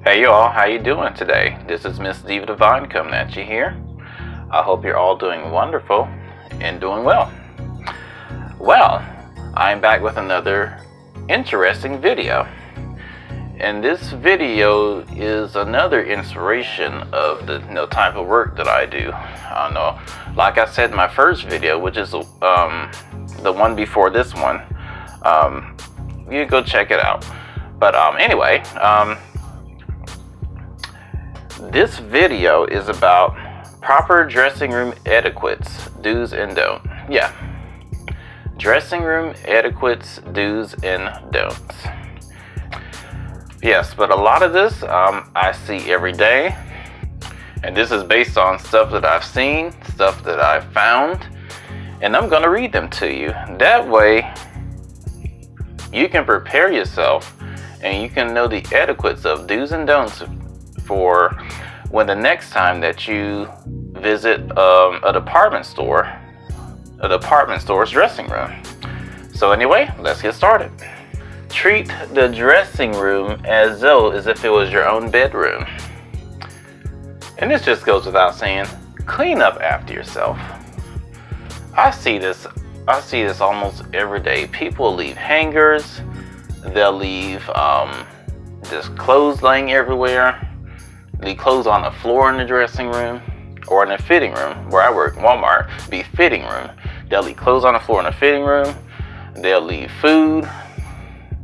Hey y'all, how you doing today? This is Miss Diva Divine coming at you here. I hope you're all doing wonderful and doing well. Well, I'm back with another interesting video. And this video is another inspiration of the type of work that I do. I don't know, like I said in my first video, which is the one before this one, you go check it out. But anyway, this video is about proper dressing room etiquettes, do's and don'ts. Yeah, dressing room etiquettes, do's and don'ts. Yes, but a lot of this I see every day, and this is based on stuff that I've seen, stuff that I've found, and I'm going to read them to you. That way you can prepare yourself and you can know the etiquettes of do's and don'ts for when the next time that you visit a department store's dressing room. So anyway, let's get started. Treat the dressing room as if it was your own bedroom. And this just goes without saying, clean up after yourself. I see this almost every day. People leave hangers, they'll leave just clothes laying everywhere, leave clothes on the floor in the dressing room, or in the fitting room. Where I work, Walmart, be fitting room. They'll leave clothes on the floor in the fitting room, they'll leave food,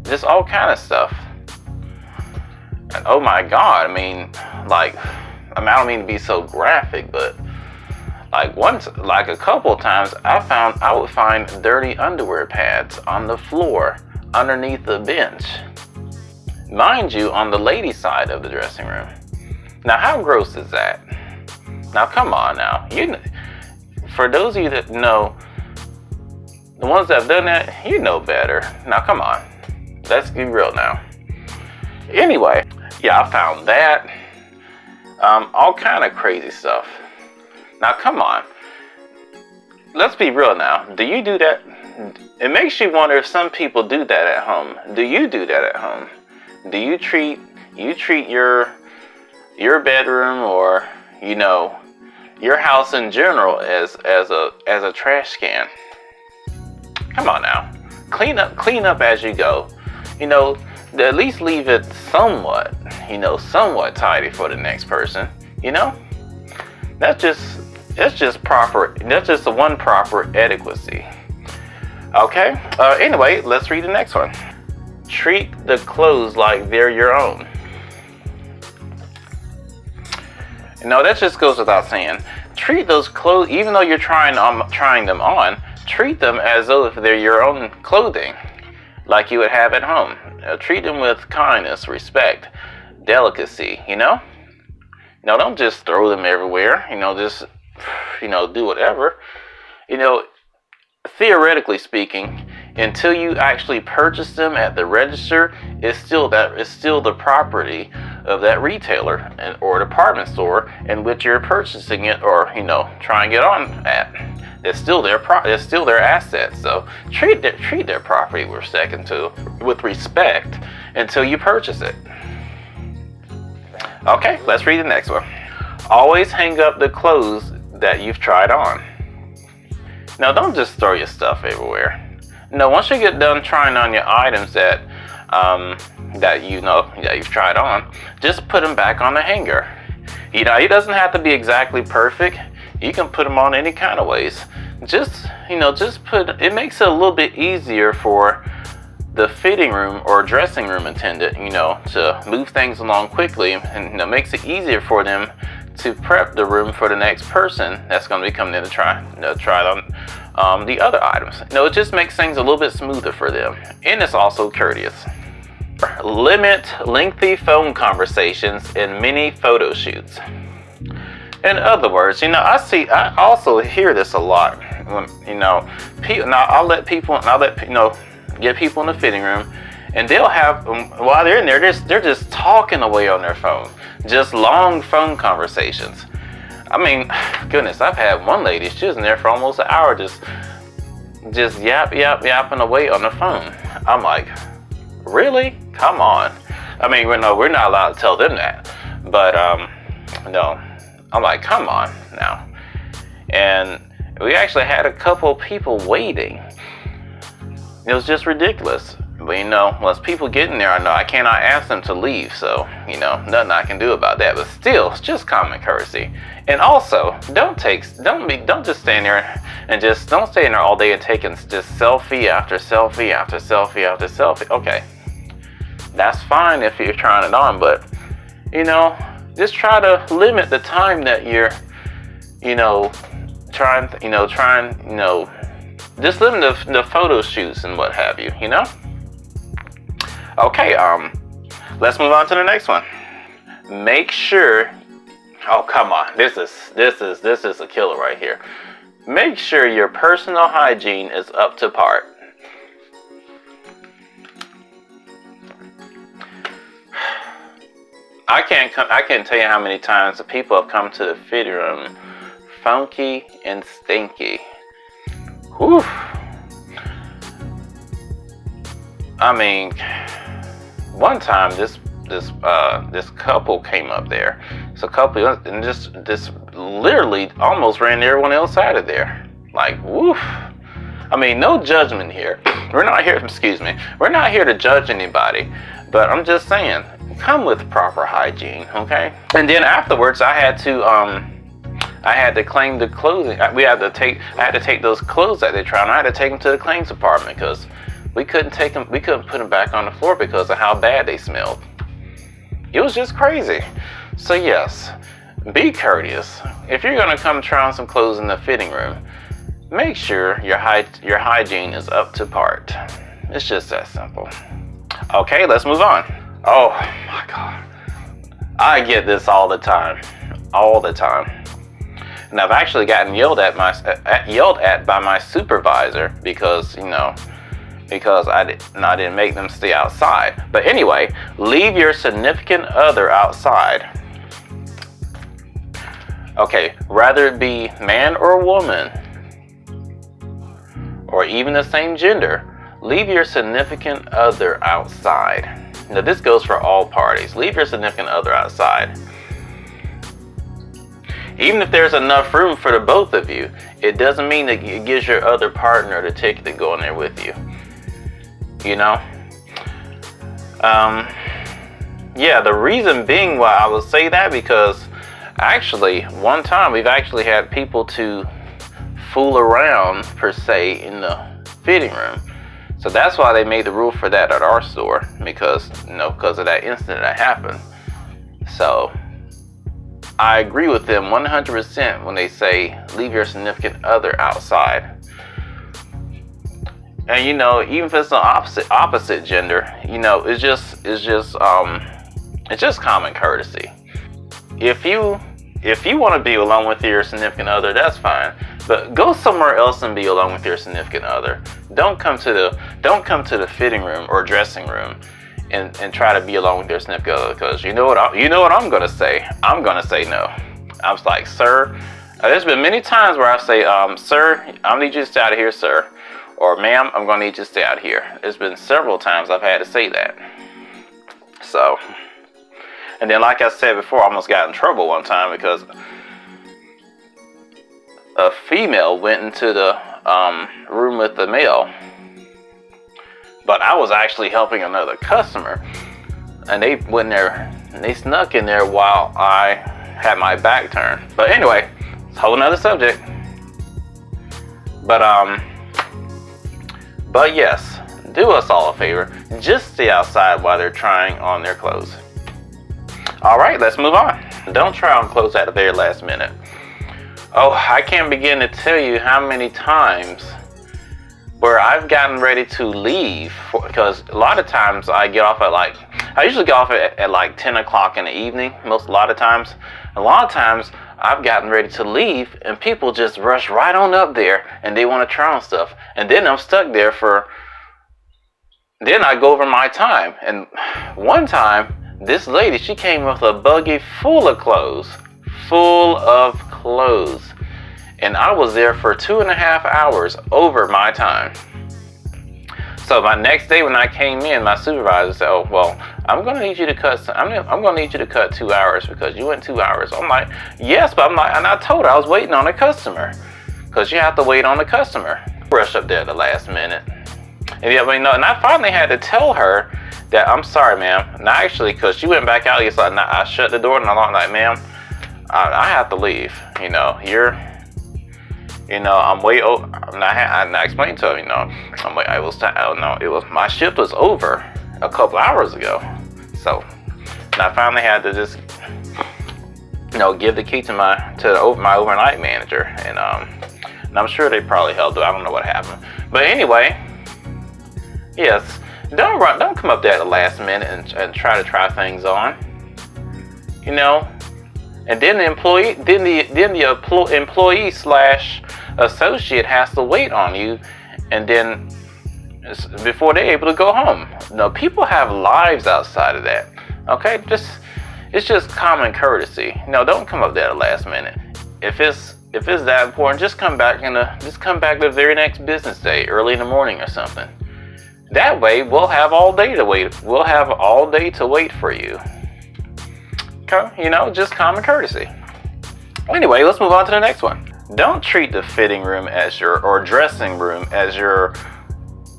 just all kind of stuff. And oh my God, I mean, I don't mean to be so graphic, but a couple of times I would find dirty underwear pads on the floor underneath the bench. Mind you, on the lady side of the dressing room. Now, how gross is that? Now, come on now. For those of you that know, the ones that have done that, you know better. Now, come on. Let's be real now. Anyway, yeah, I found that. All kind of crazy stuff. Now, come on. Let's be real now. Do you do that? It makes you wonder if some people do that at home. Do you do that at home? Do you treat your bedroom or your house in general as a trash can? Come on now. Clean up as you go. At least leave it somewhat tidy for the next person. That's just proper. That's just the one proper etiquette. Okay. Anyway, let's read the next one. Treat the clothes like they're your own. That just goes without saying. Treat those clothes, even though you're trying them on, treat them as though if they're your own clothing, like you would have at home. Treat them with kindness, respect, delicacy. Don't just throw them everywhere. Just do whatever. Theoretically speaking, until you actually purchase them at the register, it's still the property of that retailer or department store in which you're purchasing it or trying to get on at. It's still their asset. So treat their property with respect until you purchase it. Okay, let's read the next one. Always hang up the clothes that you've tried on. Now, don't just throw your stuff everywhere. Once you get done trying on your items that you've tried on, just put them back on the hanger. It doesn't have to be exactly perfect. You can put them on any kind of ways. It makes it a little bit easier for the fitting room or dressing room attendant, to move things along quickly, and makes it easier for them to prep the room for the next person that's going to be coming in to try on the other items. It just makes things a little bit smoother for them, and it's also courteous. Limit lengthy phone conversations and mini photo shoots. In other words, I also hear this a lot. When get people in the fitting room, and they'll have while they're in there, they're just talking away on their phone, just long phone conversations. I mean, goodness, I've had one lady, she was in there for almost an hour, just yapping away on the phone. I'm like, really? Come on. I mean, we're not allowed to tell them that. But no, I'm like, come on now. And we actually had a couple people waiting. It was just ridiculous. But you know, once people get in there, I know I cannot ask them to leave. So, you know, nothing I can do about that. But still, it's just common courtesy. And also, don't just stand there and don't stay in there all day and taking just selfie after selfie after selfie after selfie. Okay, that's fine if you're trying it on, but you know, just try to limit the time that you're, just limit the photo shoots and what have you, you know? Okay, let's move on to the next one. Make sure, oh come on, this is a killer right here. Make sure your personal hygiene is up to par. I can't tell you how many times the people have come to the fitting room funky and stinky. Whew. I mean, one time this couple came up there. So couple and just literally almost ran everyone else out of there. Like, woof. I mean, no judgment here. We're not here to judge anybody. But I'm just saying, come with proper hygiene, okay? And then afterwards, I had to claim the clothing. I had to take those clothes that they tried on. I had to take them to the claims department because we couldn't put them back on the floor because of how bad they smelled. It was just crazy. So yes, be courteous. If you're gonna come try on some clothes in the fitting room, make sure your hygiene is up to par. It's just that simple. Okay, let's move on. Oh my God, I get this all the time. And I've actually gotten yelled at by my supervisor because I didn't make them stay outside. But anyway, leave your significant other outside. Okay, whether it be man or woman, or even the same gender, leave your significant other outside. Now this goes for all parties. Leave your significant other outside. Even if there's enough room for the both of you, it doesn't mean that it gives your other partner the ticket to go in there with you. You know? Yeah, the reason being why I would say that, because actually, one time we've actually had people to fool around, per se, in the fitting room. So that's why they made the rule for that at our store, because of that incident that happened. So I agree with them 100% when they say leave your significant other outside. And even if it's the opposite gender, it's just common courtesy. If you want to be alone with your significant other, that's fine. But go somewhere else and be alone with your significant other. Don't come to the fitting room or dressing room and try to be alone with your significant other, because you know what I'm gonna say. I'm gonna say no. I was like, sir. There's been many times where I say, sir, I need you to stay out of here, sir. Or ma'am, I'm gonna need you to stay out here. There's been several times I've had to say that. So, and then like I said before, I almost got in trouble one time because a female went into the room with the male, but I was actually helping another customer, and they went there and they snuck in there while I had my back turned. But anyway, it's a whole nother subject. But yes, do us all a favor, just stay outside while they're trying on their clothes. All right, let's move on. Don't try on clothes at the very last minute. Oh, I can't begin to tell you how many times where I've gotten ready to leave, because a lot of times I usually get off at like 10 o'clock in the evening, a lot of times. A lot of times I've gotten ready to leave and people just rush right on up there and they want to try on stuff. And then I'm stuck there then I go over my time. And one time, this lady, she came with a buggy full of clothes. And I was there for 2.5 hours over my time. So my next day when I came in, my supervisor said, oh, well, I'm gonna need you to cut. I'm gonna need you to cut 2 hours because you went 2 hours. I'm like, yes, but I'm like, and I told her I was waiting on a customer, because you have to wait on the customer. Rush up there at the last minute, and yeah, and I finally had to tell her that I'm sorry, ma'am. Not actually, because she went back out. It's like, I shut the door and I'm like, ma'am, I have to leave. I'm way over. I explained to her, my shift was over a couple hours ago. So, and I finally had to just, give the key to my overnight manager, and I'm sure they probably helped her. I don't know what happened, but anyway, yes, don't come up there at the last minute and try to try things on, and then the employee slash associate has to wait on you, and then before they're able to go home. People have lives outside of that. Okay, it's just common courtesy. Don't come up there at the last minute. If it's that important, just come back the very next business day, early in the morning or something. That way, we'll have all day to wait. We'll have all day to wait for you. Okay, just common courtesy. Anyway, let's move on to the next one. Don't treat the fitting room or dressing room as your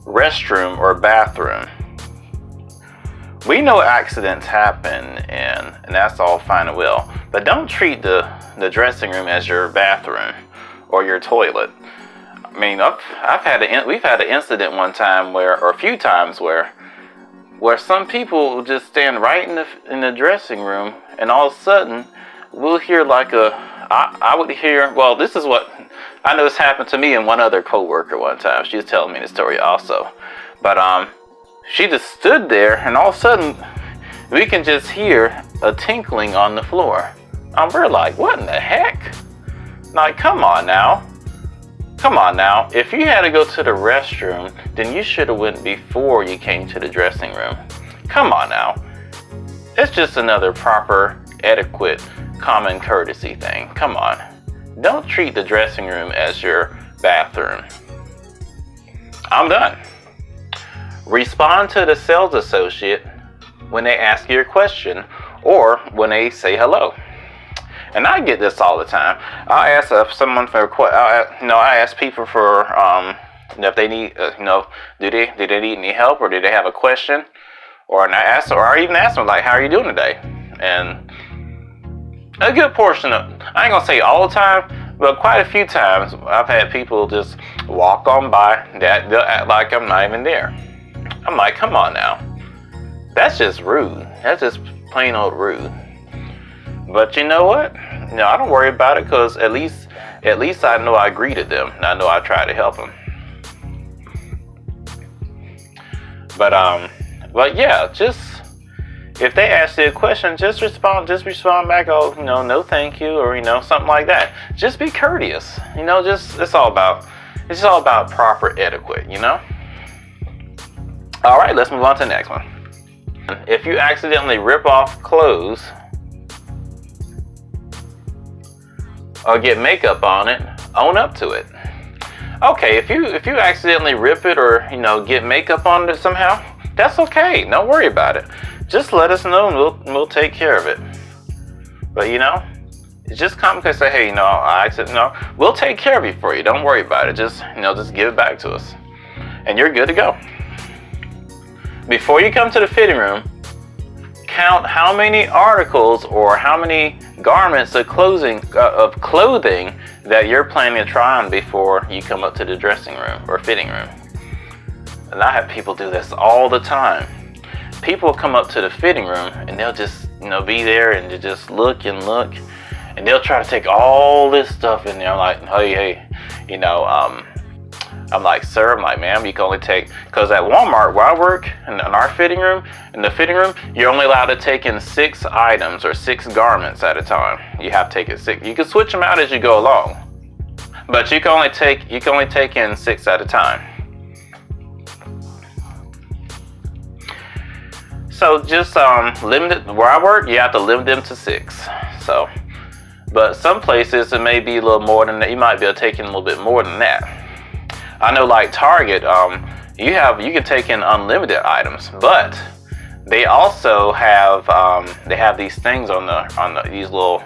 restroom or bathroom. We know accidents happen, and that's all fine and well, but don't treat the dressing room as your bathroom or your toilet. I mean, we've had an incident one time or a few times where some people just stand right in the dressing room, and all of a sudden we'll hear I would hear, well, this is what I know. This happened to me and one other coworker one time. She was telling me the story also, but she just stood there, and all of a sudden we can just hear a tinkling on the floor. We're like, what in the heck? Like, come on now. If you had to go to the restroom, then you should have went before you came to the dressing room. Come on now. It's just another proper etiquette, common courtesy thing. Come on. Don't treat the dressing room as your bathroom. I'm done. Respond to the sales associate when they ask you a question or when they say hello. And I get this all the time. I'll ask someone for I ask people for if they need do they need any help, or do they have a question, or I even ask them, like, how are you doing today? And a good portion of, I ain't gonna say all the time, but quite a few times I've had people just walk on by that they'll act like I'm not even there. I'm like, come on now. That's just rude. That's just plain old rude. But you know what? I don't worry about it, because at least I know I greeted them, and I know I tried to help them. But yeah, just if they ask you a question, just respond back. Oh, no, thank you, or something like that. Just be courteous. It's all about proper etiquette. All right, let's move on to the next one. If you accidentally rip off clothes or get makeup on it, own up to it. Okay, if you accidentally rip it or get makeup on it somehow, that's okay. Don't worry about it. Just let us know, and we'll take care of it. But just come and say, hey, we'll take care of it for you. Don't worry about it. Just give it back to us, and you're good to go. Before you come to the fitting room, count how many articles or how many garments of clothing that you're planning to try on before you come up to the dressing room or fitting room. And I have people do this all the time. People come up to the fitting room and they'll just be there and they just look, and they'll try to take all this stuff in there. I'm like, hey, I'm like, sir, ma'am, you can only take, because at Walmart where I work in the fitting room, you're only allowed to take in 6 items or 6 garments at a time. You have to take it 6. You can switch them out as you go along, but you can only take in 6 at a time. So just limited. Where I work, you have to limit them to 6. So, but some places it may be a little more than that. You might be able to take in a little bit more than that. I know, like Target, you can take in unlimited items, but They also have these things on these little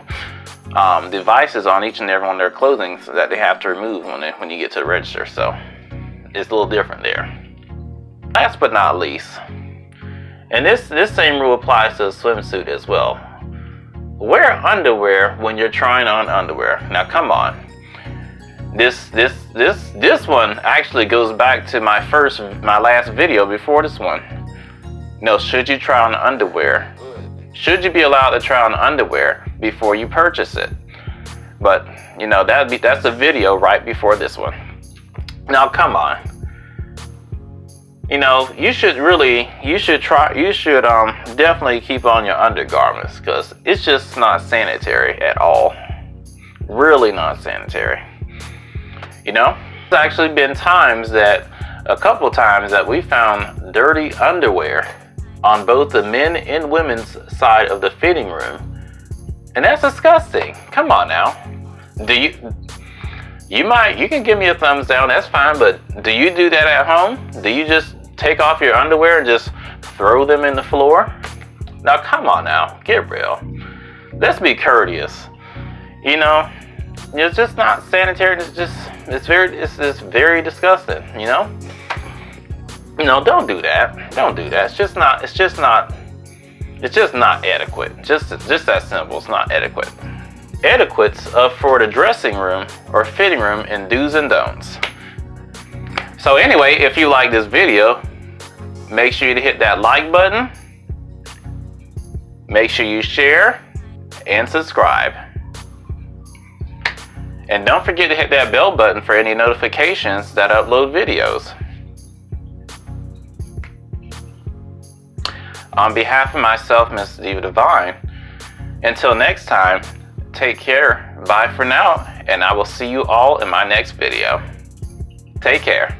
devices on each and every one of their clothing that they have to remove when you get to the register. So it's a little different there. Last but not least, and this same rule applies to a swimsuit as well. Wear underwear when you're trying on underwear. Now come on. This one actually goes back to my last video before this one. No, should you try on underwear? Should you be allowed to try on underwear before you purchase it? But you know, that's a video right before this one. Now come on. You know, you should definitely keep on your undergarments, because it's just not sanitary at all. Really not sanitary. You know, there's actually been a couple times that we found dirty underwear on both the men and women's side of the fitting room, and that's disgusting. Come on now. You can give me a thumbs down, that's fine, but do you do that at home? Do you just take off your underwear and just throw them in the floor? Now come on now, get real. Let's be courteous. You know, it's just not sanitary. It's very disgusting, you know? You know, don't do that. Don't do that. It's just not adequate. Just that simple. It's not adequate. Etiquettes for the dressing room or fitting room and do's and don'ts. So anyway, if you like this video, make sure you hit that like button. Make sure you share and subscribe. And don't forget to hit that bell button for any notifications that I upload videos. On behalf of myself, Mr. Diva Divine, until next time, take care. Bye for now, and I will see you all in my next video. Take care.